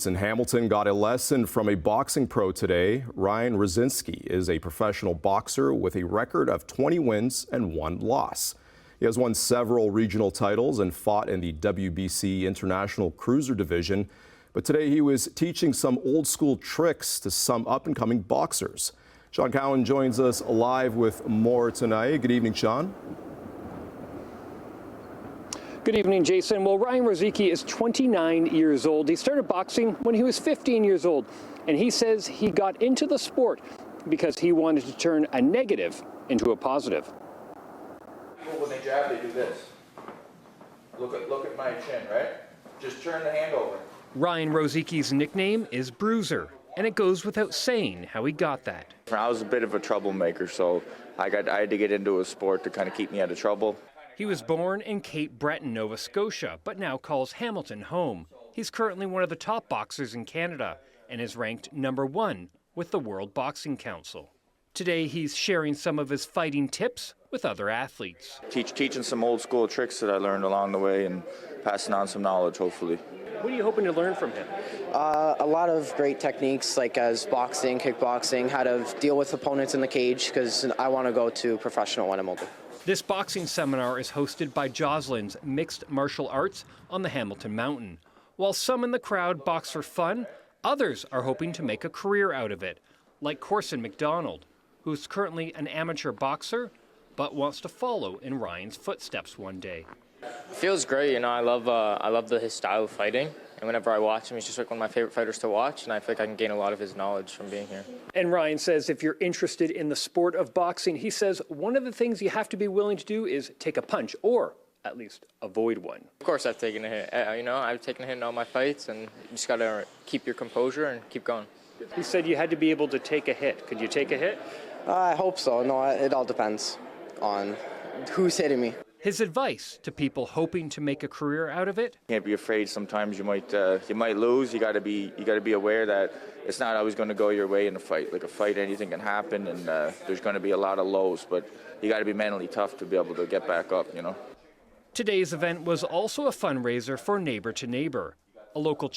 In Hamilton got a lesson from a boxing pro today. Ryan Rozicki is a professional boxer with a record of 20 wins and 1 loss. He has won several regional titles and fought in the WBC International Cruiser Division. But today he was teaching some old school tricks to some up-and-coming boxers. Sean Cowan joins us live with more tonight. Good evening, Sean. Good evening, Jason. Well, Ryan Rozicki is 29 years old. He started boxing when he was 15 years old, and he says he got into the sport because he wanted to turn a negative into a positive. When they jab, they do this. Look at my chin, right? Just turn the hand over. Ryan Rozicki's nickname is Bruiser, and it goes without saying how he got that. I was a bit of a troublemaker, so I had to get into a sport to kind of keep me out of trouble. He was born in Cape Breton, Nova Scotia, but now calls Hamilton home. He's currently one of the top boxers in Canada and is ranked #1 with the World Boxing Council. Today, he's sharing some of his fighting tips with other athletes. Teaching some old school tricks that I learned along the way and passing on some knowledge, hopefully. What are you hoping to learn from him? A lot of great techniques like as boxing, kickboxing, how to deal with opponents in the cage, because I want to go to professional when I'm older. This boxing seminar is hosted by Jocelyn's Mixed Martial Arts on the Hamilton Mountain. While some in the crowd box for fun, others are hoping to make a career out of it, like Corson who's currently an amateur boxer, but wants to follow in Ryan's footsteps one day. It feels great, you know. I love his style of fighting, and whenever I watch him, he's just like one of my favorite fighters to watch, and I feel like I can gain a lot of his knowledge from being here. And Ryan says if you're interested in the sport of boxing, he says one of the things you have to be willing to do is take a punch, or at least avoid one. Of course I've taken a hit. I've taken a hit in all my fights, and you just got to keep your composure and keep going. He said you had to be able to take a hit. Could you take a hit? I hope so. No, it all depends on who's hitting me. His advice to people hoping to make a career out of it? Can't be afraid. Sometimes you might lose. You got to be aware that it's not always going to go your way in a fight. Like a fight, anything can happen, and there's going to be a lot of lows. But you got to be mentally tough to be able to get back up. You know. Today's event was also a fundraiser for Neighbor to Neighbor, a local